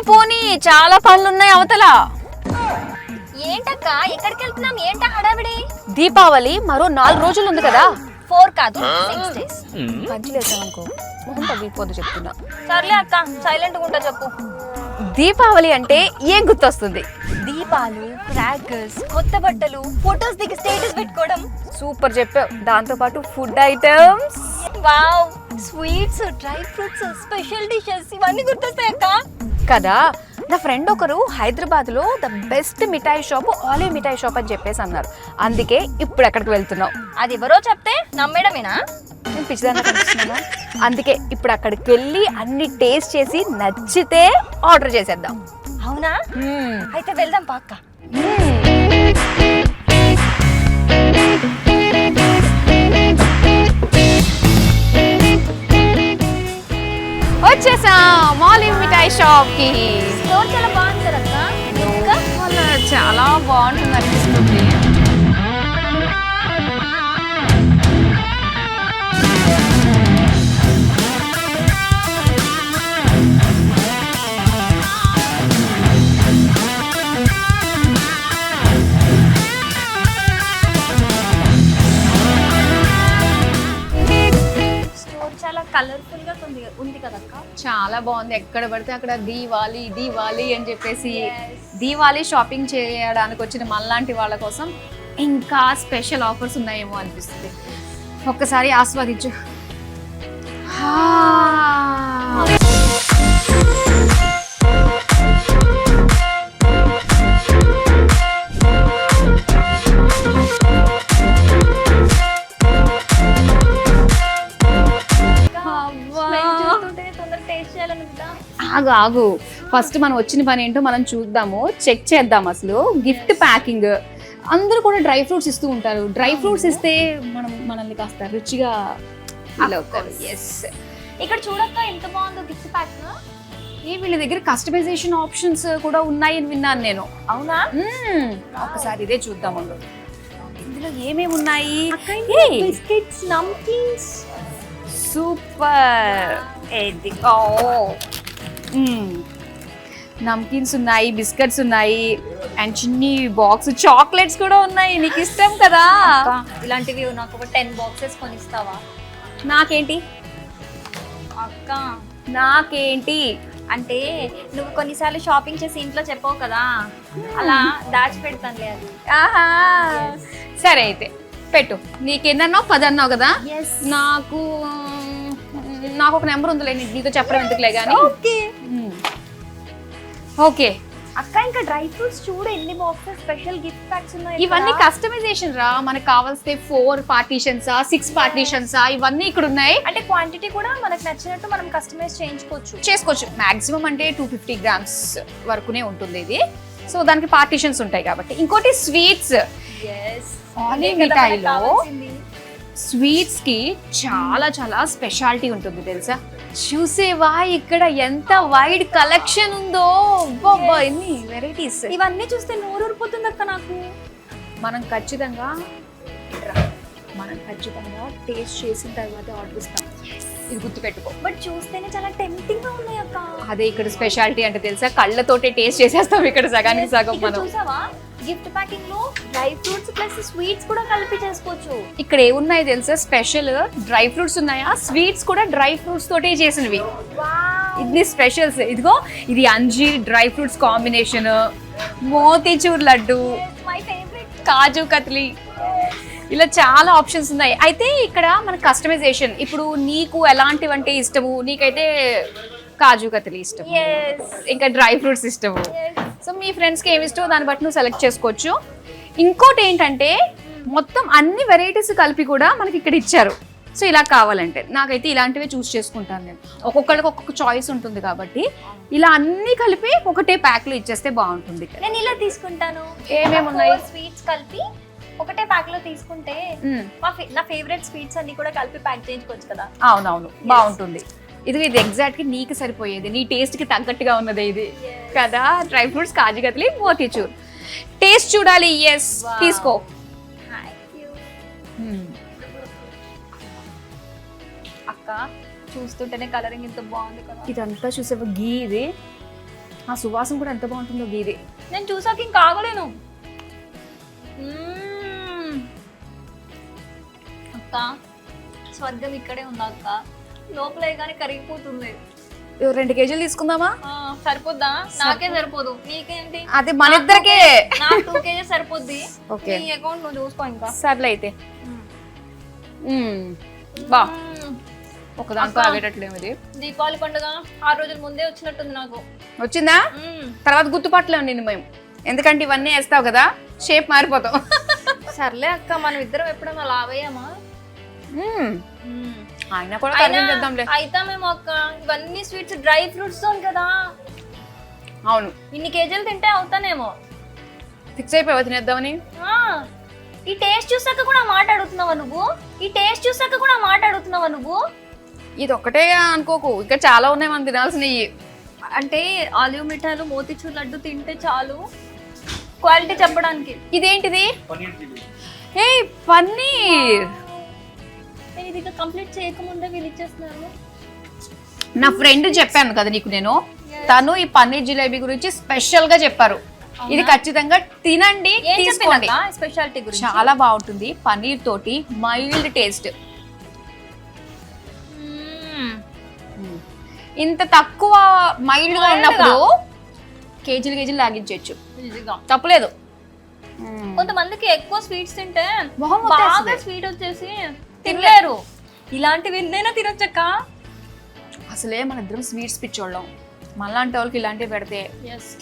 పోనీ చాలా పనులు ఉన్నాయి అవతల. ఏంటక్క ఎక్కడికి వెళ్తున్నాం? ఏంట హడావిడి? దీపావళి మరో 4 రోజులు ఉంది కదా. 4 కాదు 6 days. పంచులేసామనుకో మొహం తగ్గిపోదు చెప్తున్నా. సర్లే అక్క, సైలెంట్ గా ఉంటా చెప్పు. దీపావళి అంటే ఏం గుర్తొస్తుంది? దీపాలు, క్రాకర్స్, కొత్త బట్టలు, ఫొటోస్ దిగి స్టేటస్ పెట్టుకోవడం. సూపర్ చెప్పావు. దాంతో పాటు food items, wow, sweets, dry fruits, special dishes ఇవన్నీ గుర్తొస్తాయి అక్క. కదా. నా ఫ్రెండ్ ఒకరు హైదరాబాద్ లో the best mithai shop olive mithai shop అని చెప్పేసి అన్నారు. అందుకే ఇప్పుడు ఎక్కడికి వెళ్తున్నాం. అది ఎవరో చెప్తే నమ్మేయడమేనా? నేను పిచ్చిదాన్ని కనిపిస్తున్నానా? అందుకే ఇప్పుడు అక్కడికి వెళ్ళి అన్ని టేస్ట్ చేసి నచ్చితే ఆర్డర్ చేసేద్దాం. అవునా? అయితే వెళ్దాం పాక్క. వచ్చేసాం ఆలివ్ మిఠాయి షాప్ కి. స్టోర్ చాలా బాగుంది కదక్క. ఇంకా చాలా బాగుంటుంది అనిపిస్తుంది. కలర్ఫుల్ గా ఉంది కదక్క. చాలా బాగుంది. ఎక్కడ పడితే అక్కడ దీవాలి దీవాలి అని చెప్పేసి దీవాలి షాపింగ్ చేయడానికి వచ్చిన మనలాంటి వాళ్ళ కోసం ఇంకా స్పెషల్ ఆఫర్స్ ఉన్నాయేమో అనిపిస్తుంది. ఒక్కసారి ఆస్వాదించు. ఆగు ఆగు, ఫస్ట్ మనం వచ్చిన పని ఏంటో మనం చూద్దాము, చెక్ చేద్దాం. అసలు గిఫ్ట్ ప్యాకింగ్ అందరూ కూడా డ్రై ఫ్రూట్స్ ఇస్తూ ఉంటారు. డ్రై ఫ్రూట్స్ ఇస్తే మనల్ని కాస్త రుచిగా ఫీల్ అవుతారు. ఎస్, ఇక్కడ చూడక్క ఎంత బాగుందో గిఫ్ట్ ప్యాక్. వీళ్ళ దగ్గర కస్టమైజేషన్ ఆప్షన్స్ కూడా ఉన్నాయని విన్నాను నేను. అవునా? ఒకసారి ఇదే చూద్దాం. ఇందులో ఏమేమి ఉన్నాయి? బిస్కెట్స్, నమ్కీన్స్. సూపర్. నమ్కీన్స్ ఉన్నాయి, బిస్కెట్స్ ఉన్నాయి, అండ్ చిన్ని బాక్స్ చాక్లెట్స్ కూడా ఉన్నాయి. నీకు ఇష్టం కదా ఇలాంటివి. నాకు ఒక 10 బాక్సెస్ కొనిస్తావా? నాకేంటి అక్క? నాకేంటి అంటే నువ్వు కొన్నిసార్లు షాపింగ్ చేసి ఇంట్లో చెప్పావు కదా, అలా దాచి పెడతానులే అది. ఆహా, సరే అయితే పెట్టు. నీకెన్నో 10 అన్నావు కదా. నాకు ఒక నెంబర్ ఉందిలే, నీతో చెప్పడం ఎందుకులే కానీ. ఓకే అక్క, ఇంకా డ్రై ఫ్రూట్స్ చూడు ఎన్ని బాక్సెస్ స్పెషల్ గిఫ్ట్ ప్యాక్స్ ఉన్నాయి. ఇవన్నీ కస్టమైజేషన్ రా. మనకు కావాల్సిన 4 పార్టీషన్సా 6 పార్టీషన్సా ఇవన్నీ ఇక్కడ ఉన్నాయి. అంటే క్వాంటిటీ కూడా మనకు నచ్చినట్టు మనం కస్టమైజ్ చేసుకోవచ్చు. మాక్సిమం అంటే 250 grams వరకునే ఉంటుంది ఇది. సో దానికి పార్టీషన్స్ ఉంటాయి కాబట్టి. ఇంకోటి స్వీట్స్. ఆలివ్ మిఠాయిలో స్వీట్స్ కి చాలా చాలా స్పెషాలిటీ ఉంటుంది తెలుసా. చూసేవా ఇక్కడ ఎంత వైడ్ కలెక్షన్ ఉందో. ఎన్ని వెరైటీస్. ఇవన్నీ చూస్తే నోరూరిపోతుంది అక్క నాకు. మనం ఖచ్చితంగా టేస్ట్ చేసిన తర్వాత ఆర్డర్ ఇస్తాం. ఇది గుర్తుపెట్టుకో. బట్ చూస్తేనే చాలా టెంప్టింగ్ గా ఉన్నాయి అక్క. అదే ఇక్కడ స్పెషాలిటీ అంటే తెలుసా, కళ్ళతోటే టేస్ట్ చేసేస్తాం ఇక్కడ సగానికి సగం. మనం చూసావా గిఫ్ట్ ప్యాకింగ్ లో డ్రై ఫ్రూట్స్ ప్లస్ స్వీట్స్ కూడా కలిపి చేసుకోవచ్చు. ఇక్కడ ఏమున్నాయి తెలుసా స్పెషల్? డ్రై ఫ్రూట్స్ ఉన్నాయా, స్వీట్స్ కూడా డ్రై ఫ్రూట్స్ తోటే చేసినవి. ఇది స్పెషల్స్. ఇదిగో ఇది అంజీర్ dry fruits combination, motichoor laddu, kaju katli, ఇలా చాలా ఆప్షన్స్ ఉన్నాయి. అయితే ఇక్కడ మన కస్టమైజేషన్. ఇప్పుడు నీకు ఎలాంటివంటే ఇష్టము? నీకైతే కాజు కత్లీ ఇష్టం, ఇంకా డ్రై ఫ్రూట్స్ ఇష్టము. సో మీ ఫ్రెండ్స్కి ఏమి ఇష్టమో దాన్ని బట్టి నువ్వు సెలెక్ట్ చేసుకోవచ్చు. ఇంకోటి ఏంటంటే మొత్తం అన్ని వెరైటీస్ కలిపి కూడా మనకి ఇక్కడ ఇచ్చారు. సో ఇలా కావాలంటే నాకైతే ఇలాంటివే చూస్ చేసుకుంటాను నేను. ఒక్కొక్కరికి ఒక్కొక్క చాయిస్ ఉంటుంది కాబట్టి ఇలా అన్ని కలిపి ఒకటే ప్యాక్లో ఇచ్చేస్తే బాగుంటుంది. నేను ఇలా తీసుకుంటాను. ఏమేమి ఉన్నాయి? స్వీట్స్ కలిపి ఒకటే ప్యాక్ లో తీసుకుంటే నా ఫేవరెట్ స్వీట్స్ అన్ని కూడా కలిపి ప్యాక్ చేయించుకోవచ్చు కదా. అవునవును, బాగుంటుంది. ఇది ఎగ్జాక్ట్ గా నీకు సరిపోయేది, నీ టేస్ట్ కి తగ్గట్టుగా ఉన్నది ఇది కదా. డ్రై ఫ్రూట్స్, కాజు కత్లీ, మోతీచూర్. టేస్ట్ చూడాలి. ఎస్, తీసుకో. అక్క చూస్తుంటేనే కలరింగ్ ఎంత బాగుంది కదా. ఇదంతా చూసేవా గీ. ఇది ఆ సువాసన కూడా ఎంత బాగుంటుందో గీది. నేను చూసాక ఇంకా ఆగలేను. అక్క స్వర్గం ఇక్కడే ఉంది అక్క, లోపలే కానీ కరిగిపోతుంది. 2 కేజీలు తీసుకుందామా? సరిపోద్దా? నాకే సరిపోదు, నీకేంటి? అది మన ఇద్దరికే. నాకు 2 kg సరిపోద్ది. ఓకే, నీ అకౌంట్ నువ్వు చూసుకో ఇంకా. సర్లే అయితే. బా ఒక దాంట్లో ఆగేటట్లేము. ఇది దీపావళి పండుగ 6 రోజుల ముందే వచ్చినట్టుంది నాకు. వచ్చిందా? తర్వాత గుర్తుపట్టలేము నేను మేము, ఎందుకంటే ఇవన్నీ వేస్తావు కదా, షేప్ మారిపోతాం. సర్లే అక్క, మనం ఇద్దరం ఎప్పుడైనా లావయ్యామా? ఆయన కూడా కరిగించేద్దాంలే. అయితామేమో అక్క, ఇవన్నీ స్వీట్స్ డ్రై ఫ్రూట్స్ తో కదా. అవును, ఇన్ని కేజీలు తింటే అవుతానేమో. ఫిక్స్ అయిపోయావు తినేద్దామని. ఈ టేస్ట్ చూసాక కూడా మాట్లాడుతున్నావా నువ్వు? ఈ టేస్ట్ చూసాక కూడా మాట్లాడుతున్నావా నువ్వు? ఇది ఒక్కటే అనుకోకు, ఇంకా చాలా ఉన్నాయి మనం తినాల్సినవి. అంటే ఆలివ్ మిఠాయిలు, మోతిచూర్ లడ్డు తింటే చాలు క్వాలిటీ చెప్పడానికి. ఇదేంటిది? ఏ పన్నీర్. ఇది కంప్లీట్ చేయకముందే వీళ్ళు ఇచ్చేస్తున్నారు. నా ఫ్రెండ్ చెప్పాను కదా నీకు నేను, తను ఈ పన్నీర్ జిలేబీ గురించి స్పెషల్ గా చెప్పారు. ఇది ఖచ్చితంగా తినండి, తీసుకోండి. స్పెషాలిటీ గురించి చాలా బాగుంటుంది. పన్నీర్ తోటి మైల్డ్ టేస్ట్. ఇంత తక్కువ మైల్డ్ గా ఉన్నప్పుడు కేజీలు లాగించవచ్చు, తప్పలేదు. కొంతమందికి ఎక్కువ స్వీట్స్ తింటే బాగా స్వీట్ వచ్చేసి తినలేరు. ఇలాంటివి ఎన్నైనా తినొచ్చక్క. అసలే మన ఇద్దరం స్వీట్స్ పిచ్చోళ్ళం. మనలాంటి వాళ్ళకి ఇలాంటివి పెడితే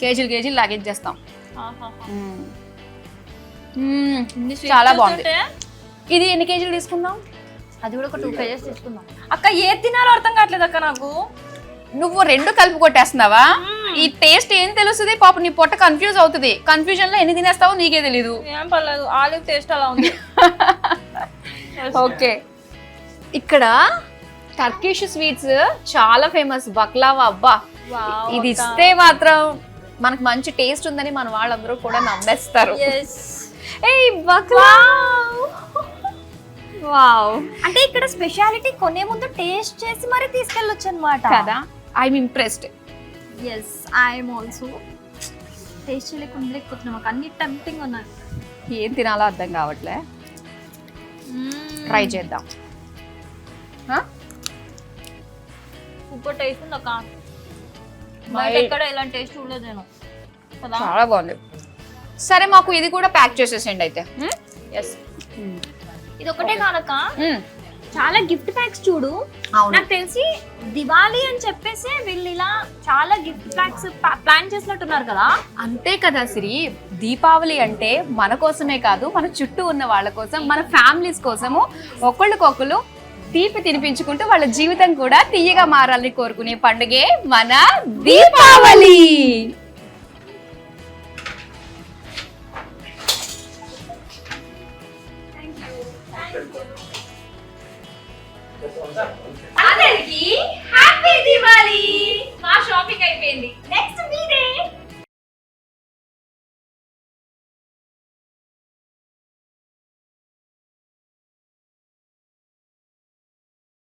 కేజీలు లాగించేస్తాం. చాలా బాగుంది. ఇది ఎన్ని కేజీలు తీసుకుందాం? అది కూడా ఒక 2 kg తీసుకుందాం అక్క. ఏది తినాలో అర్థం కావట్లేదు అక్క నాకు. నువ్వు 2 కలిపి కొట్టేస్తున్నావా? ఈ టేస్ట్ ఏం తెలుస్తుంది పాప, నీ పొట్ట కన్ఫ్యూజ్ అవుతుంది. కన్ఫ్యూజన్ లో ఎన్ని తినేస్తావో నీకే తెలీదు. ఏం పర్లేదు, ఆలివ్ టేస్ట్ అలా ఉంది. ఓకే, ఇక్కడ టర్కిష్ స్వీట్స్ చాలా ఫేమస్. బక్లావా, అబ్బా ఇది ఇస్తే మాత్రం మనకు మంచి టేస్ట్ ఉందని మన వాళ్ళందరూ కూడా నమ్మేస్తారు. అంటే ఇక్కడ స్పెషాలిటీ కొనే ముందు టేస్ట్ చేసి మరి తీసుకెళ్ళొచ్చు అన్నమాట కదా. I'm impressed. Yes, I'm also. Taste చేయలేకుండా లేకపోతున్నాం, మాకు అన్ని టెంప్టింగ్ ఉన్నాయి. ఏం తినాలో అర్థం కావట్లే. ట్రై చేద్దాం. సూపర్ టేస్ట్ ఉంది అక్క. ఎక్కడ ఇలాంటి టేస్ట్ చూడలేదు నేను. చాలా బాగుంది. సరే, మాకు ఇది కూడా ప్యాక్ చేసేసండి అయితే. ఎస్, ఇది ఒకటే కాదక్క, చాలా గిఫ్ట్ ప్యాక్స్ చూడు. నాకు తెలిసి దివాళీ అని చెప్పేసి వీళ్ళు ఇలా చాలా గిఫ్ట్ ప్యాక్స్ ప్లాన్ చేసినట్టున్నారు కదా. అంతే కదా సిరి, దీపావళి అంటే మన కోసమే కాదు, మన చుట్టూ ఉన్న వాళ్ళ కోసం, మన ఫ్యామిలీస్ కోసము ఒకళ్ళకొకళ్ళు తీపి తినిపించుకుంటూ వాళ్ళ జీవితం కూడా తీయగా మారాలని కోరుకునే పండుగే మన దీపావళి. అందరికీ హ్యాపీ దివాళీ.